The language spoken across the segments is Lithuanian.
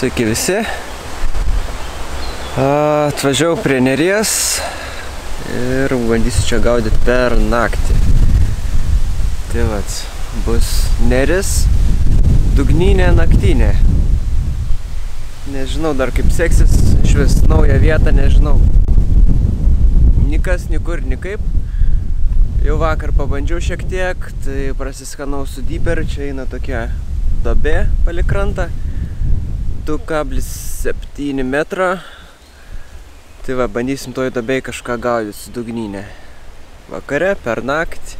Sveiki visi. Atvažiavau prie Neries ir bandysiu čia gaudyti per naktį. Tai vat, bus Neris, dugninė naktinė. Nežinau dar kaip seksis, išvis naują vietą nežinau. Nikas, nikur, nikaip. Jau vakar pabandžiau šiek tiek, tai prasiskanau su Deeper, čia eina tokia duobė palei krantą. 2,7 metrą. Tai va, bandysim toj duobėj kažką gaudyti su dugninė. Vakare, per naktį,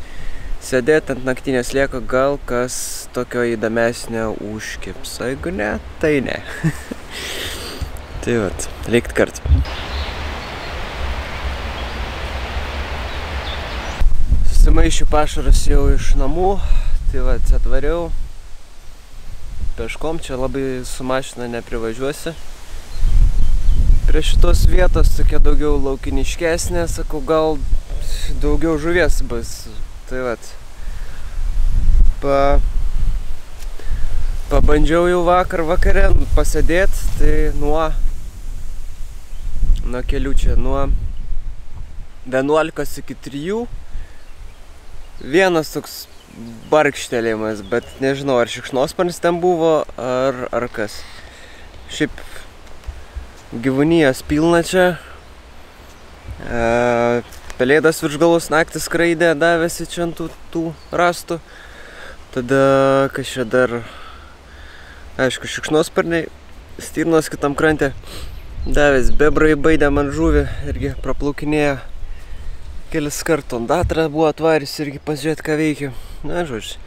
sėdėti ant naktinės lieko, gal kas tokio įdomesnio užkips. Jeigu ne, tai ne. Tai vat, likt kartu. Susimaišiu pašarus jau iš namų, tai vat, atvariau. Peškom čia labai su mašina neprivažiuosi. Prie šitos vietos tokia daugiau laukiniškesnė, sakau, gal daugiau žuvies bus. Tai vat. Pabandžiau jau vakare pasėdėti, tai nuo kelių čia, nuo 11 iki 3. Vienas toks barkštelėjimas, bet nežinau, ar šikšnosparnis ten buvo, ar kas. Šiaip gyvūnijos pilna čia. Pelėdas virš galvos naktį skraidė, davėsi čia ant tų rastų. Tada, kas čia dar, aišku, šikšnosparniai, stirnos kitam krante. Davės bebrai, baidė man žuvį, irgi praplaukinėjo. Kelis kartų ondatrą buvo atvaris irgi pasižiūrėti, ką veikia. Na, žodžiu,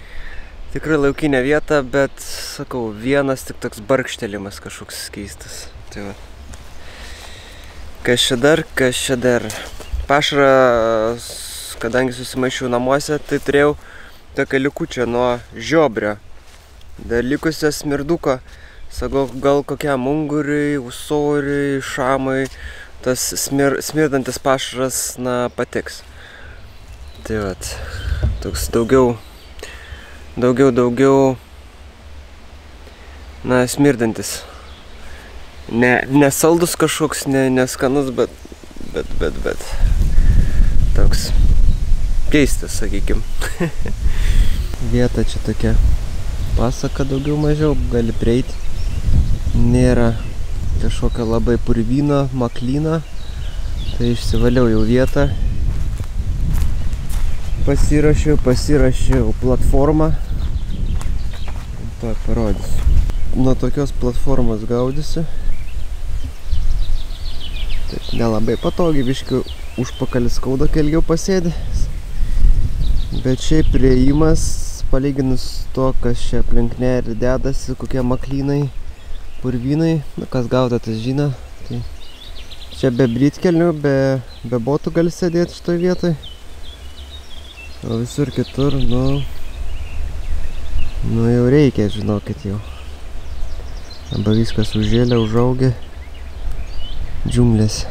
tikrai laukinė vieta, bet, sakau, vienas tik toks barkštelimas kažkoks keistas. Tai va. Kas čia dar. Pašarą, kadangi susimaišiau namuose, tai turėjau tokią likučią nuo žiobrio. Dar likusio smirduko, sakau, gal kokiam unguriui, ūsoriui, šamui. Tas smirdantis pašaras, na, patiks. Tai vat, toks daugiau, na, smirdantis. Ne saldus kažkoks, neskanus, bet toks keistas, sakykim. Vieta čia tokia pasaka daugiau mažiau, gali prieiti. Nėra kažkokio labai purvyno, maklyno. Tai išsivaliau jau vietą. Pasirašiau platformą. Parodysiu. Nuo tokios platformos gaudysiu. Taip, nelabai patogiai, biškiu užpakalį skauda, kai ilgiau pasėdi. Bet šiaip priėjimas, palyginus to, kas čia aplink nerį dedasi, kokie maklynai, purvynai, kas gauda, tas žino. Tai čia be britkelnių, be botų gali sėdėti šitoj vietoj. O visur kitur, nu jau reikia, žinokit jau. Arba viskas užžėlė, užaugė džiunglėse.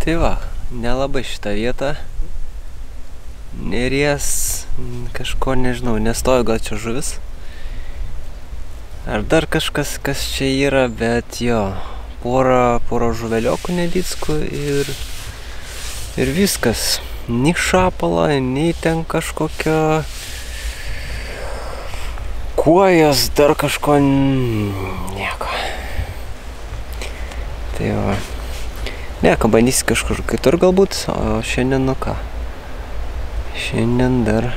Tai va, nelabai šitą vietą. Neries, kažko nežinau, nestoju gal čia žuvis. Ar dar kažkas, kas čia yra, bet jo, porą žuveliokų nedickų ir viskas. Nei šapala, nei ten kažkokio kuojas, dar kažko nieko. Tai va. Ne, ką bandysi kažkur kitur galbūt, o šiandien nu ką. Šiandien dar...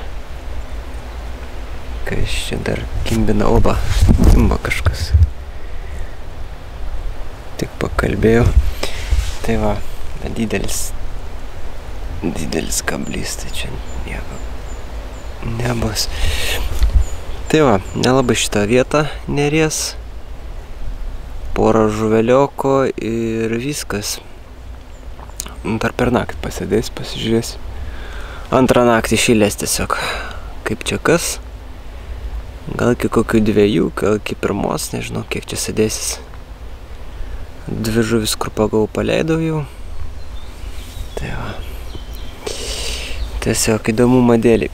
Kas čia dar kimbina, oba, kimba kažkas. Tik pakalbėjau. Tai va, didelis kablys, tai čia nieko nebus. Tai va, nelabai šitą vietą neries. Porą žuvelioko ir viskas. Dar per naktį pasėdės, pasižiūrės. Antrą naktį šilės tiesiog. Kaip čia kas? Gal iki kokių 2, gal iki 1, nežinau kiek čia sėdėsis. 2 žuvis, kur pagavau, paleidau jau. Tai va. Tiesiog įdomumą dėlį.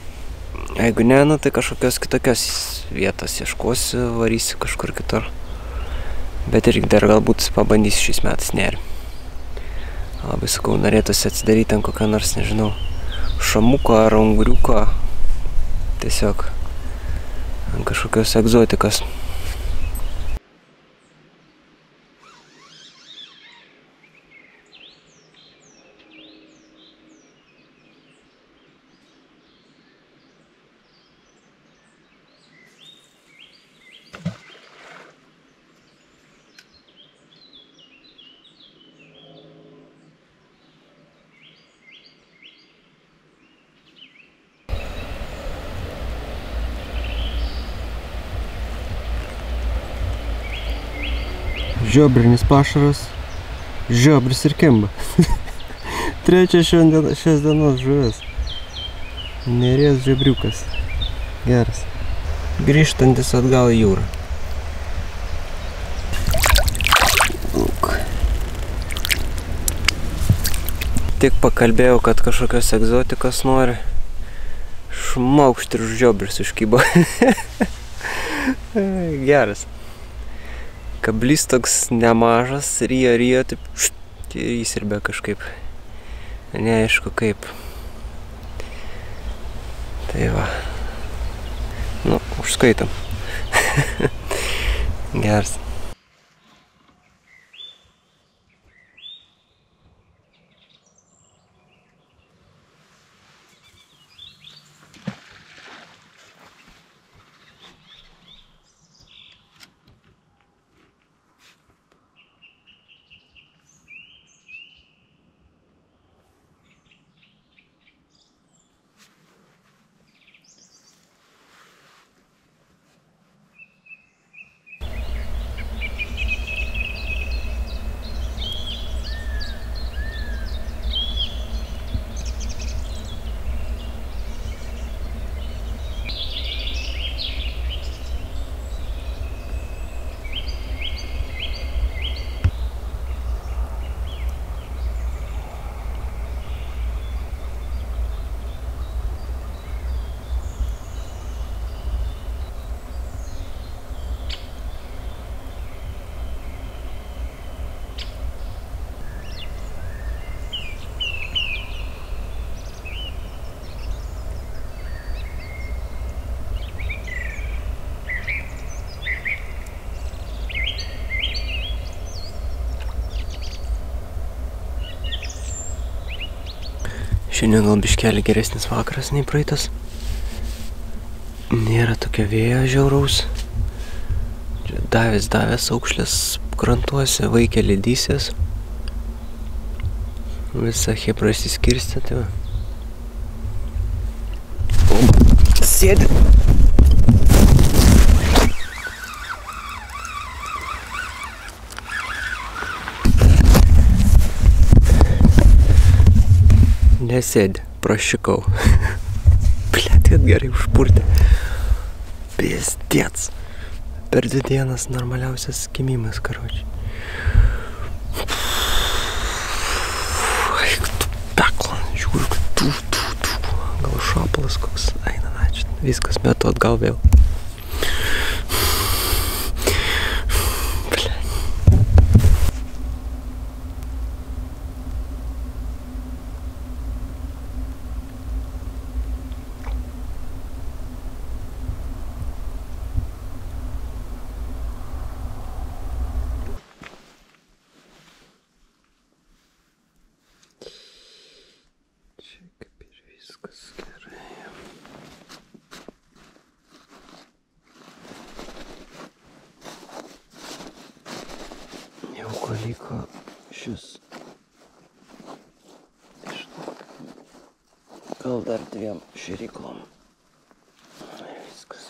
Jeigu ne, nu, tai kažkokios kitokios vietos ieškosiu, varysiu kažkur kitur. Bet irgi dar galbūt pabandysiu šiais metais nerį. Labai sakau, norėtųsi atsidaryti ant kokią nors, nežinau, šamuko ar unguriuko. Tiesiog ant kažkokios egzotikos. Žiobrinis pašaras, žiobris ir kimba. Trečia šios dienos žuvis. Neries žiobriukas. Geras. Grįžtantis atgal į jūrą. Tik pakalbėjau, kad kažkokios egzotikos nori. Šmaukšt ir žiobris užkybo. Geras. Kablys toks nemažas, rijo, taip, ir įsirbė kažkaip. Neaišku kaip. Tai va. Nu, užskaitom. Geras. Šiandien gal biškelį geresnis vakaras nei praeitas. Nėra tokio vėjo žiauraus. Davės aukšlės krantuose, vaikė ledysės. Visa chebra išsiskirstė, tai va. Sėdi. Nesėdi, prašikau. Blet, kad gerai užpurtė. Pėstiec. Per 2 dienas normaliausias kimimas, karočiui. ciklas koks. Eina, ačiū. Viskas metu atgal vėl. Viskas gerai. Jau ko liko šis. Gal dar 2 šėryklom. Viskas.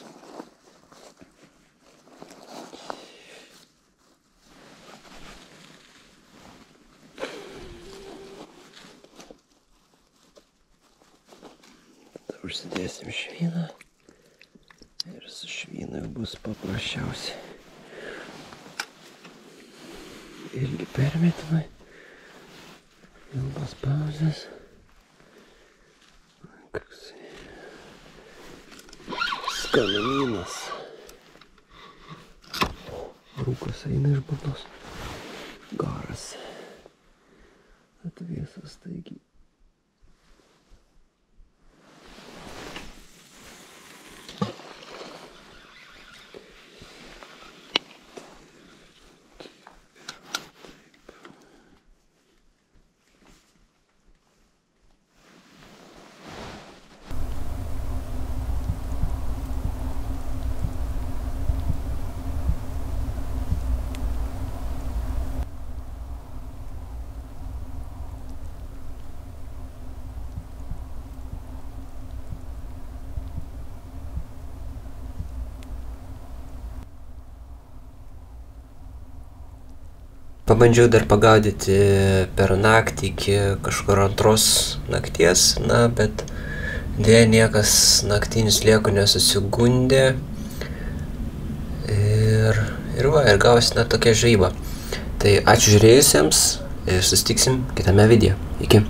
Užsidėsim švyną ir su švynu bus paprasčiausiai. Ilgi permetimai, ilgos pauzės. Koksai skanumynas. Rūkas eina iš burnos. Garas. Atvėsas taigi. Pabandžiau dar pagaudyti per naktį iki kažkur 2 nakties, na, bet dėja niekas naktinius liekų nesusigundė ir gausi net tokia žvejyba. Tai ačiū žiūrėjusiems ir susitiksim kitame video. Iki.